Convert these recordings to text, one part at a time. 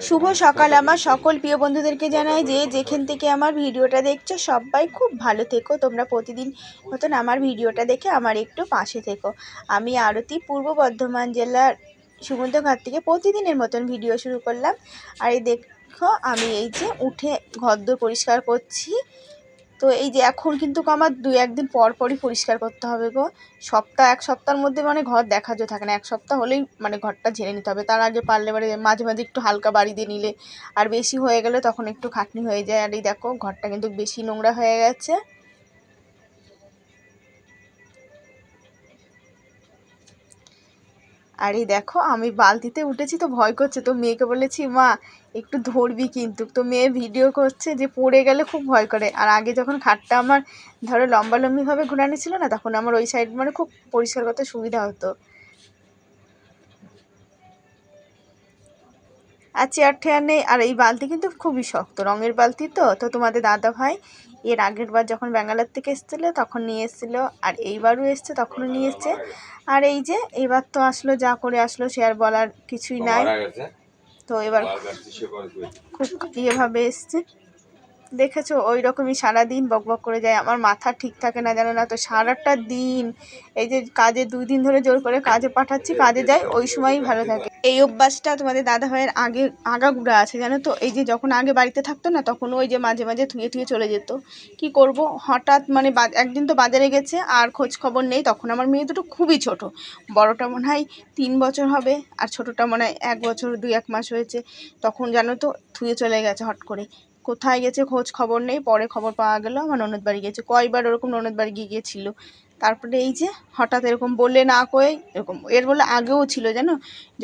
শুভ সকাল আমার সকল প্রিয় বন্ধুদেরকে জানাই যে যেখান থেকে আমার ভিডিওটা দেখছো সবাই খুব ভালো থেকো। তোমরা প্রতিদিন মতন আমার ভিডিওটা দেখে আমার একটু পাশে থেকো। আমি আরতি পূর্ব বর্ধমান জেলার সমুদ্রঘাট থেকে প্রতিদিনের মতন ভিডিও শুরু করলাম। আর এই দেখো আমি এই যে উঠে ঘরদোর পরিষ্কার করছি। তো এই যে এখন কিন্তু আমার 2-1 দিন পর পরই পরিষ্কার করতে হবে গো। এক সপ্তাহের মধ্যে মানে ঘর দেখা যায় থাকে না, 1 সপ্তাহ হলেই মানে ঘরটা ঝেড়ে নিতে হবে। তার আগে পারলে এবারে মাঝে মাঝে একটু হালকা বাড়ি দিয়ে নিলে আর বেশি হয়ে গেলে তখন একটু খাটনি হয়ে যায়। আর এই দেখো ঘরটা কিন্তু বেশি নোংরা হয়ে গেছে। আর এই দেখো আমি বালতিতে উঠেছি তো ভয় করছে, তো মেয়েকে বলেছি মা একটু ধরবি কিন্তু। তো মেয়ে ভিডিও করছে যে পড়ে গেলে খুব ভয় করে। আর আগে যখন খাটটা আমার ধরো লম্বালম্বিভাবে ঘোরানো ছিল না, তখন আমার ওই সাইড মানে খুব পরিষ্কার করতে সুবিধা হতো। আর চেয়ার ঠেয়ার নেই। আর এই বালতি কিন্তু খুবই শক্ত, রঙের বালতি। তো তোমাদের দাদা ভাই এর আগের বার যখন ব্যাঙ্গালোর থেকে এসেছিলো তখন নিয়ে এসেছিলো, আর এইবারও এসছে তখনও নিয়ে এসছে। আর এই যে এবার তো আসলো, যা করে আসলো সে আর বলার কিছুই নাই। তো এবার খুব ইয়েভাবে এসছে, দেখেছো ওই রকমই সারাদিন বকবক করে যায়। আমার মাথা ঠিক থাকে না জানো না, তো সারাটা দিন এই যে কাজে 2 দিন ধরে জোর করে কাজে পাঠাচ্ছি, কাজে যাই ওই সময়ই ভালো থাকে। এই অভ্যাসটা তোমাদের দাদা ভাইয়ের আগে আগাগোড়া আছে জানো তো। এই যে যখন আগে বাড়িতে থাকতো না, তখন ওই যে মাঝে মাঝে থুয়ে থুয়ে চলে যেত। কি করব, হঠাৎ মানে একদিন তো বাজারে গেছে আর খোঁজ খবর নেই। তখন আমার মেয়ে দুটো খুবই ছোট, বড়টা মনে হয় 3 বছর হবে আর ছোটটা মনে হয় 1 বছর 2-1 মাস হয়েছে। তখন জানো তো থুয়ে চলে গেছে হট করে, কোথায় গেছে খোঁজ খবর নেই। পরে খবর পাওয়া গেল আমার ননদ বাড়ি গেছে। কয়বার ওরকম ননদ বাড়ি গিয়েছিল। তারপরে এই যে হঠাৎ এরকম বলে না কয়ে এরকম, এর বলে আগেও ছিল জানো।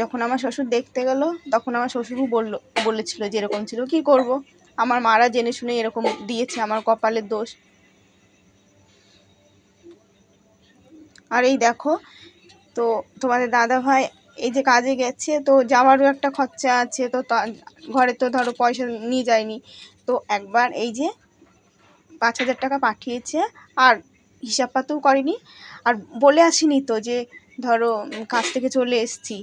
যখন আমার শ্বশুর দেখতে গেল তখন আমার শ্বশুরও বলেছিল যে এরকম ছিল। কি করব, আমার মারা জেনে শুনে এরকম দিয়েছে, আমার কপালের দোষ। আর এই দেখো তো তোমাদের দাদা ভাই এই যে কাজে গেছে, তো যাওয়ারও একটা খরচা আছে। তো ঘরে তো ধরো পয়সা নিয়ে যায়নি, তো একবার এই যে 5,000 টাকা পাঠিয়েছে। আর হিসাব পাতেও করেনি, আর বলে আসিনি তো যে ধরো কাজ থেকে চলে এসছি।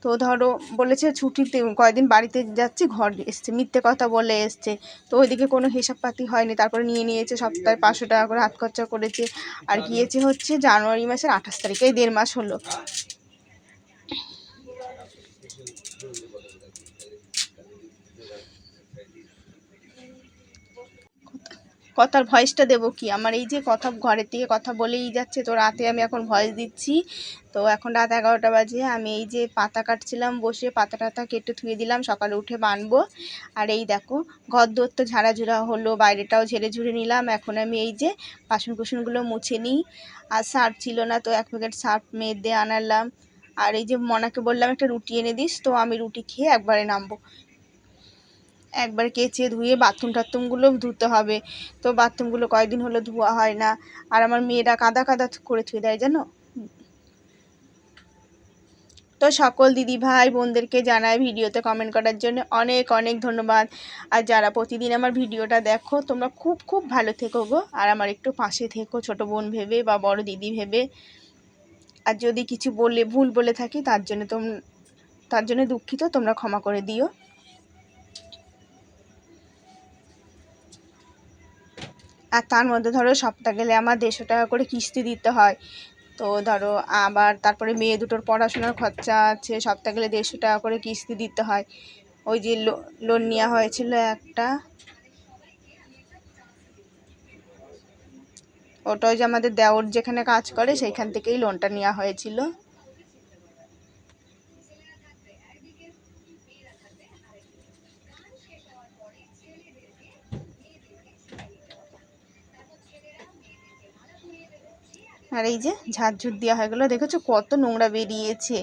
তো ধরো বলেছে ছুটিতে কয়েকদিন বাড়িতে যাচ্ছি, ঘর এসছে, মিথ্যে কথা বলে এসছে। তো ওইদিকে কোনো হিসাব পাতি হয়নি, তারপরে নিয়ে নিয়েছে সপ্তাহে 500 টাকা করে হাত খরচা করেছে। আর গিয়েছে হচ্ছে জানুয়ারি মাসের 28 তারিখে, এই 1.5 মাস হলো। কথার ভয়েসটা দেবো কি, আমার এই যে কথা ঘরের থেকে কথা বলেই যাচ্ছে, তো রাতে আমি এখন ভয়েস দিচ্ছি। তো এখন রাত 11টা বাজে, আমি এই যে পাতা কাটছিলাম বসে, পাতা টাতা কেটে ধুয়ে দিলাম, সকালে উঠে বানবো। আর এই দেখো ঘর দোর তো ঝাড়াঝুড়া হলো, বাইরেটাও ঝেড়ে ঝুড়ে নিলাম। এখন আমি এই যে বাসন কুসনগুলো মুছে নিই। আর সার্ফ ছিল না, তো 1 প্যাকেট সার্ফ মেয়ে দিয়ে আনালাম। আর এই যে মনাকে বললাম একটা রুটি এনে দিস, তো আমি রুটি খেয়ে একবারে নামবো। একবার কেচে ধুয়ে বাথরুম টাথরুমগুলো ধুতে হবে। তো বাথরুমগুলো কয়েকদিন হলো ধোয়া হয় না। আর আমার মেয়েরা কাদা কাদা করে ধুয়ে দেয় জানো। তো সকল দিদি ভাই বোনদেরকে জানাই ভিডিওতে কমেন্ট করার জন্য অনেক অনেক ধন্যবাদ। আর যারা প্রতিদিন আমার ভিডিওটা দেখো তোমরা খুব খুব ভালো থেকো গো। আর আমার একটু পাশে থেকো, ছোট বোন ভেবে বা বড় দিদি ভেবে। আর যদি কিছু ভুল বলে থাকি তার জন্য দুঃখিত, তোমরা ক্ষমা করে দিও। আর তার মধ্যে ধরো সপ্তাহ গেলে আমার 150 টাকা করে কিস্তি দিতে হয়। তো ধরো আবার তারপরে মেয়ে দুটোর পড়াশোনার খরচা আছে, সপ্তাহ গেলে 150 টাকা করে কিস্তি দিতে হয়। ওই যে লোন নেওয়া হয়েছিল একটা, ওটা ওই যে আমাদের দেওর যেখানে কাজ করে সেইখান থেকেই লোনটা নেওয়া হয়েছিল। আর এই যে ঝাড়ঝুট দেওয়া হয়ে গেলো, দেখেছো কত নোংরা বেরিয়েছে।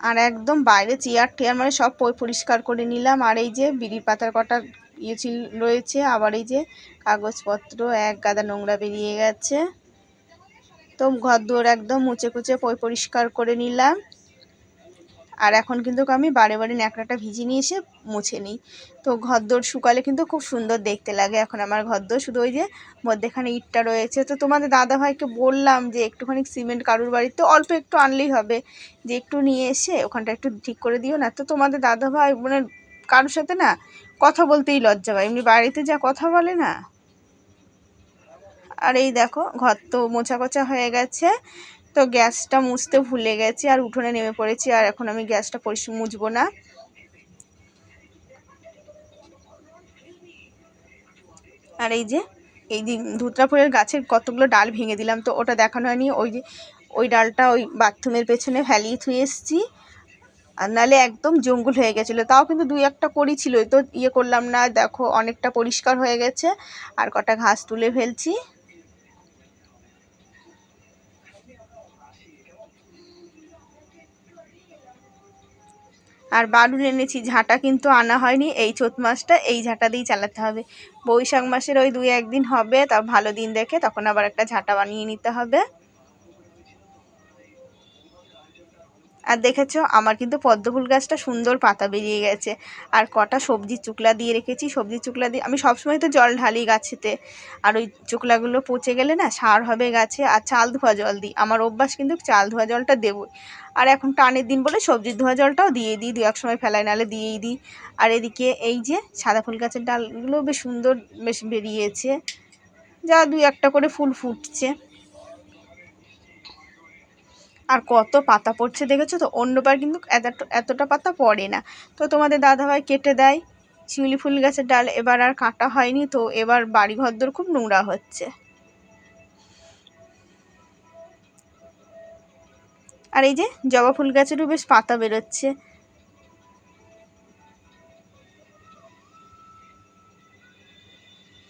আর একদম বাইরে চেয়ার টেয়ার মানে সব পরিষ্কার করে নিলাম। আর এই যে বিড়ির পাতার কটা রয়েছে, আবার এই যে কাগজপত্র এক গাদা নোংরা বেরিয়ে গেছে। তো ঘর দুয়ার একদম মুছে কুচে পরিষ্কার করে নিলাম। আর এখন কিন্তু আমি বারে বারে ন্যাকড়াটা ভিজিয়ে নিয়ে এসে মুছে নিই। তো ঘরদোর শুকালে কিন্তু খুব সুন্দর দেখতে লাগে। এখন আমার ঘরদোর শুধু ওই যে মধ্যেখানে ইটটা রয়েছে। তো তোমাদের দাদাভাইকে বললাম যে একটুখানি সিমেন্ট কারুর বাড়িতে অল্প একটু আনলেই হবে, যে একটু নিয়ে এসে ওখানটা একটু ঠিক করে দিও না। তো তোমাদের দাদাভাই মানে কারোর সাথে না কথা বলতেই লজ্জা পায়, এমনি বাড়িতে যা কথা বলে না। আর এই দেখো ঘর তো মোছা কোছা হয়ে গেছে, তো গ্যাসটা মুছতে ভুলে গেছি আর উঠোনে নেমে পড়েছি। আর এখন আমি গ্যাসটা মুছবো না। আর এই যে ধুতরা ফুলের গাছের কতগুলো ডাল ভেঙে দিলাম, তো ওটা দেখানো হয়নি। ওই ডালটা ওই বাথরুমের পেছনে ফেলিয়ে থুয়ে এসেছি, আর নাহলে একদম জঙ্গল হয়ে গেছিলো। তাও কিন্তু 2-1টা করি ছিল, তো করলাম না। দেখো অনেকটা পরিষ্কার হয়ে গেছে, আর কটা ঘাস তুলে ফেলছি। আর বারুন এনেছি, ঝাঁটা কিন্তু আনা হয়নি এই চৈত মাসটা, এই ঝাঁটা দিয়েই চালাতে হবে। বৈশাখ মাসের ওই 2-1 দিন হবে, তা ভালো দিন দেখে তখন আবার একটা ঝাঁটা বানিয়ে নিতে হবে। আর দেখেছো আমার কিন্তু পদ্মফুল গাছটা সুন্দর পাতা বেরিয়ে গেছে। আর কটা সবজির চুকলা দিয়ে রেখেছি, সবজির চুকলা দিয়ে আমি সবসময় তো জল ঢালি গাছেতে, আর ওই চুকলাগুলো পচে গেলে না সার হবে গাছে। আর চাল ধোয়া জল দিই, আমার অভ্যাস কিন্তু চাল ধোয়া জলটা দেবই। আর এখন টানের দিন বলে সবজির ধোয়া জলটাও দিয়ে দিই, 2-1 সময় ফেলাই, নাহলে দিয়েই দিই। আর এদিকে এই যে সাদা ফুল গাছের ডালগুলো বেশ সুন্দর বেশ বেরিয়েছে, যা 2-1টা করে ফুল ফুটছে। আর কত পাতা পড়ছে দেখেছো তো, অন্যবার কিন্তু এতটা পাতা পড়ে না। তো তোমাদের দাদাভাই কেটে দেয় শিউলি ফুল গাছের ডাল, এবার আর কাটা হয়নি। তো এবার বাড়ি ঘরদোর খুব নোংরা হচ্ছে। আর এই যে জবা ফুল গাছেরও বেশ পাতা বেরোচ্ছে।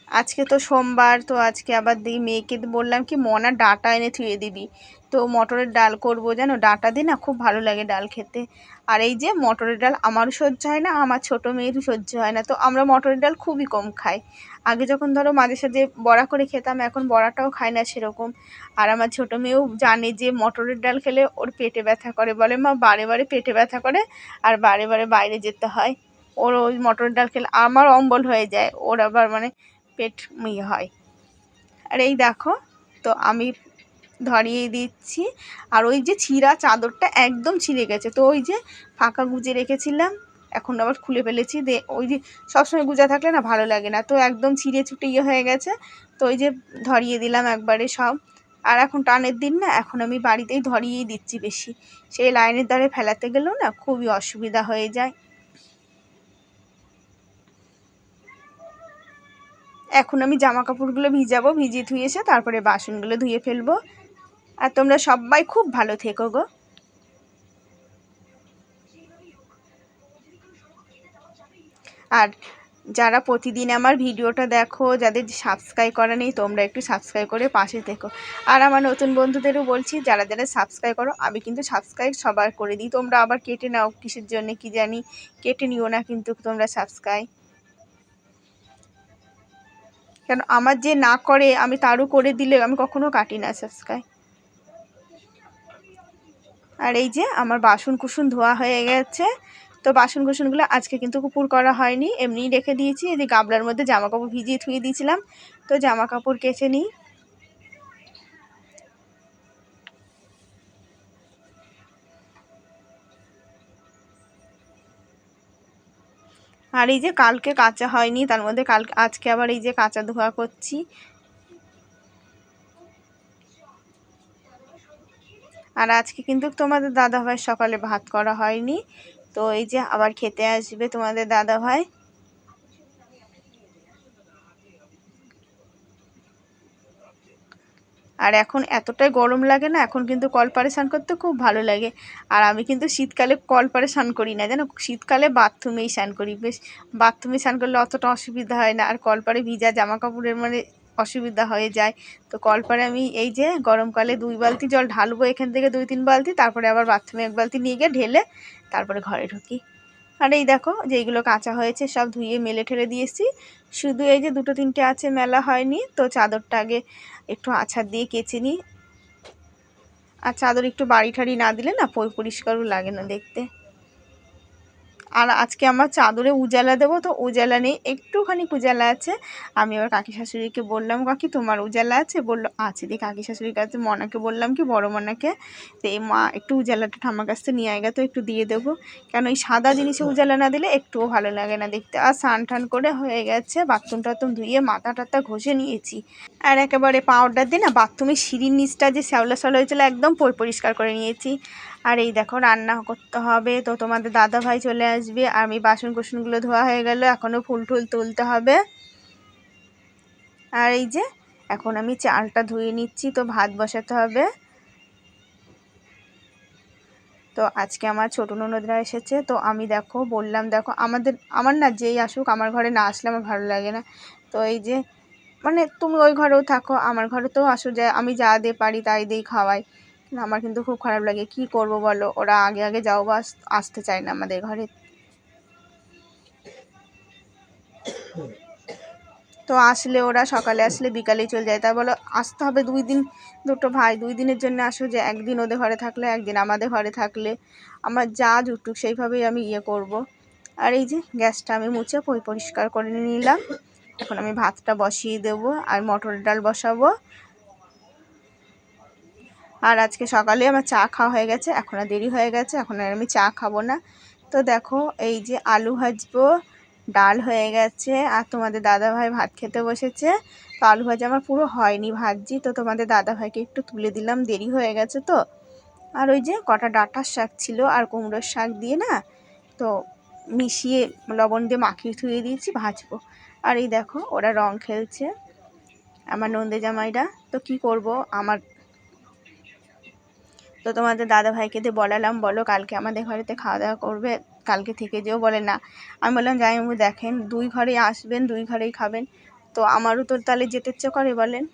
আজকে তো সোমবার, তো আজকে আবার মেয়েকে বললাম কি মনা ডাঁটা এনে থুয়ে দিবি। তো মটরের ডাল করবো, জানো ডাঁটা দিয়ে না খুব ভালো লাগে ডাল খেতে। আর এই যে মটরের ডাল আমারও সহ্য হয় না, আমার ছোটো মেয়েরও সহ্য হয় না, তো আমরা মটরের ডাল খুবই কম খাই। আগে যখন ধরো মাঝে সাঝে বড়া করে খেতাম, এখন বড়াটাও খাই না সেরকম। আর আমার ছোটো মেয়েও জানে যে মটরের ডাল খেলে ওর পেটে ব্যথা করে, বলে মা বারে বারে পেটে ব্যথা করে আর বারে বারে বাইরে যেতে হয়। ওর ওই মটরের ডাল খেলে আমার অম্বল হয়ে যায়, ওর আবার মানে পেট হয়। আর এই দেখো তো আমি ধরিয়ে দিচ্ছি। আর ওই যে ছিঁড়া চাদরটা একদম ছিঁড়ে গেছে, তো ওই যে ফাঁকা গুজে রেখেছিলাম, এখন আবার খুলে ফেলেছি। ওই যে সবসময় গুজা থাকলে না ভালো লাগে না, তো একদম ছিঁড়ে ছুটে হয়ে গেছে। তো ওই যে ধরিয়ে দিলাম একবারে সব। আর এখন টানের দিন না, এখন আমি বাড়িতেই ধরিয়েই দিচ্ছি বেশি, সেই লাইনের ধারে ফেলাতে গেলেও না খুবই অসুবিধা হয়ে যায়। এখন আমি জামা কাপড়গুলো ভিজাবো, ভিজিয়ে ধুয়ে এসে তারপরে বাসনগুলো ধুয়ে ফেলবো। আর তোমরা সবাই খুব ভালো থেকো গো। আর যারা প্রতিদিন আমার ভিডিওটা দেখো, যাদের সাবস্ক্রাইব করা নেই, তোমরা একটু সাবস্ক্রাইব করে পাশে থেকো। আর আমার নতুন বন্ধুদেরও বলছি, যারা যারা সাবস্ক্রাইব করো, আমি কিন্তু সাবস্ক্রাইব সবার করে দিই, তোমরা আবার কেটে নাও কিসের জন্য কি জানি, কেটে নিও না কিন্তু তোমরা সাবস্ক্রাইব। কেন আমার যে না করে আমি তারও করে দিলে আমি কখনো কাটি না সাবস্ক্রাইব। আর এই যে আমার বাসন কুসুন ধোয়া হয়ে গেছে, তো বাসন কুসনগুলো আজকে কিন্তু কুপুর করা হয়নি, এমনিই রেখে দিয়েছি। এই যে গামলার মধ্যে জামা কাপড় ভিজিয়ে ধুয়ে দিয়েছিলাম, তো জামা কাপড় কেচে নিই। আর এই যে কালকে কাঁচা হয়নি, তার মধ্যে আজকে আবার এই যে কাঁচা ধোয়া করছি। আর আজকে কিন্তু তোমাদের দাদাভাই সকালে ভাত করা হয়নি, তো এই যে আবার খেতে আসবে তোমাদের দাদাভাই। আর এখন এতটাই গরম লাগে না, এখন কিন্তু কলপারে স্নান করতে খুব ভালো লাগে। আর আমি কিন্তু শীতকালে কলপারে স্নান করি না, জানো, শীতকালে বাথরুমেই স্নান করি। বেশ বাথরুমে স্নান করলে অতটা অসুবিধা হয় না, আর কলপারে ভিজা জামা কাপড়ের মানে অসুবিধা হয়ে যায়। তো কলপারে আমি এই যে গরমকালে 2 বালতি জল ঢালবো, এখান থেকে 2-3 বালতি, তারপরে আবার বাথরুমে 1 বালতি নিয়ে গিয়ে ঢেলে তারপরে ঘরে ঢুকি। আর এই দেখো যেইগুলো কাঁচা হয়েছে সব ধুয়ে মেলে ঠেলে দিয়েছি, শুধু এই যে 2-3টে আছে মেলা হয়নি, তো চাদরটা আগে একটু আছাড় দিয়ে কেচে নিই। আর চাদর একটু বাড়ি ঠাড়ি না দিলে না পরিষ্কারও লাগে না দেখতে। আর আজকে আমার চাদরে উজালা দেবো, তো উজালা নেই, একটুখানি উজালা আছে। আমি আবার কাকি শাশুড়িকে বললাম, কাকি তোমার উজালা আছে? বললো আছে। দিয়ে কাকি শাশুড়ির কাছে মনাকে বললাম কি, বড় মনাকে, তো এই মা একটু উজালাটা ঠাম্মার কাছ থেকে নিয়ে আয় তো একটু দিয়ে দেবো, কেন এই সাদা জিনিসে উজালা না দিলে একটুও ভালো লাগে না দেখতে। আর স্নান টান করে হয়ে গেছে, বাথরুম টাথরুম ধুয়ে মাথা টাথা ঘষে নিয়েছি। আর একেবারে পাউডার দিয়ে না বাথরুমের সিঁড়ির নিচটা যে শ্যাওলা শ্যাওলা হয়েছিল একদম পরিষ্কার করে নিয়েছি। আর এই দেখো রান্না করতে হবে, তো তোমাদের দাদা ভাই চলে আসবে। আর আমি বাসন কুসনগুলো ধোয়া হয়ে গেল, এখনও ফুল টুল তুলতে হবে। আর এই যে এখন আমি চালটা ধুয়ে নিচ্ছি, তো ভাত বসাতে হবে। তো আজকে আমার ছোটো ননদরা এসেছে, তো আমি দেখো বললাম দেখো আমার না যেই আসুক আমার ঘরে না আসলে আমার ভালো লাগে না। তো এই যে মানে তুমি ওই ঘরেও থাকো, আমার ঘরেতেও আসো, যায় আমি যা দিয়ে পারি তাই দিয়েই খাওয়াই। আমার কিন্তু খুব খারাপ লাগে, কি করব বলো, ওরা আগে আগে যাও বা আসতে চায় না আমাদের ঘরে। তো আসলে ওরা সকালে আসলে বিকালেই চলে যায়, তাই বলো আসতে হবে 2 দিন, দুটো ভাই 2 দিনের জন্য আসো, যে একদিন ওদের ঘরে থাকলে একদিন আমাদের ঘরে থাকলে আমার যা জুটুক সেইভাবেই আমি করব। আর এই যে গ্যাসটা আমি মুছে পরিষ্কার করে নিলাম। এখন আমি ভাতটা বসিয়ে দেবো আর মটর ডাল বসাবো। আর আজকে সকালে আমার চা খাওয়া হয়ে গেছে, এখন আর দেরি হয়ে গেছে, এখন আর আমি চা খাবো না। তো দেখো এই যে আলু ভাজবো, ডাল হয়ে গেছে, আর তোমাদের দাদা ভাই ভাত খেতে বসেছে। তো আলু ভাজা আমার পুরো হয়নি, ভাজছি, তো তোমাদের দাদা ভাইকে একটু তুলে দিলাম, দেরি হয়ে গেছে তো। আর ওই যে কটা ডাঁটার শাক ছিল আর কুমড়োর শাক দিয়ে না, তো মিশিয়ে লবণ দিয়ে মাখিয়ে ধুয়ে দিয়েছি, ভাজবো। আর এই দেখো ওরা রং খেলছে আমার নন্দে জামাইরা। তো কি করব, আমার তো তোমাদের দাদা ভাইকে দিয়ে বলালাম, বলো কালকে আমাদের ঘরেতে খাওয়া দাওয়া করবে, কালকে থেকে যেও। বলে না। আমি বললাম জামাইবাবু দেখেন 2 ঘরেই আসবেন, 2 ঘরেই খাবেন, তো আমারও তো তাহলে যেতে ইচ্ছে করে বলেন।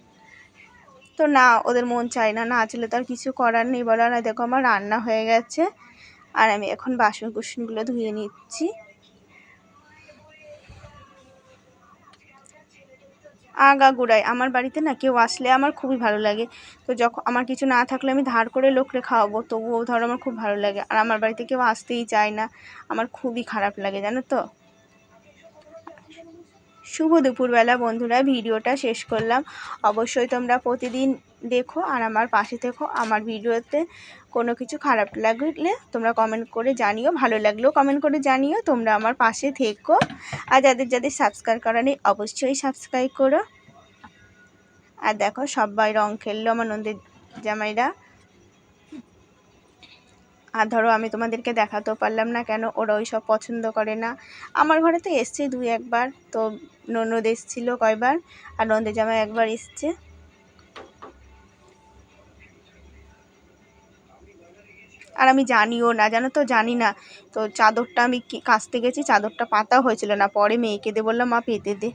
তো না, ওদের মন চায় না, না আসলে তার কিছু করার নেই বলার। আর দেখো আমার রান্না হয়ে গেছে, আর আমি এখন বাসন কুসনগুলো ধুয়ে নিচ্ছি। আগাগোড়ায় আমার বাড়িতে না কেউ আসলে আমার খুবই ভালো লাগে। তো যখন আমার কিছু না থাকলে আমি ধার করে লোকরে খাওয়াবো, তবুও ধরো আমার খুব ভালো লাগে। আর আমার বাড়িতে কেউ আসতেই চায় না, আমার খুবই খারাপ লাগে জানো তো। শুভ দুপুরবেলা বন্ধুরা, ভিডিওটা শেষ করলাম। অবশ্যই তোমরা প্রতিদিন দেখো আর আমার পাশে থেকো। আমার ভিডিওতে কোনো কিছু খারাপ লাগলে তোমরা কমেন্ট করে জানিও, ভালো লাগলেও কমেন্ট করে জানিও, তোমরা আমার পাশে থেকো। আর যাদের যাদের সাবস্ক্রাইব করা নেই অবশ্যই সাবস্ক্রাইব করো। আর দেখো সবাই রং খেললো আমার নন্দের জামাইরা। আর ধরো আমি তোমাদেরকে দেখাতেও পারলাম না, কেন ওরা ওই সব পছন্দ করে না। আমার ঘরে তো এসছে 2 একবার, তো ননদ এসেছিলো কয়বার, আর নন্দের জামাই একবার এসছে। আর আমি জানিও না, জানো তো, জানি না। তো চাদরটা আমি কাচতে গেছি, চাদরটা পাতা হয়েছিল না, পরে মেয়েকে দিয়ে বললাম মা পেতে দে।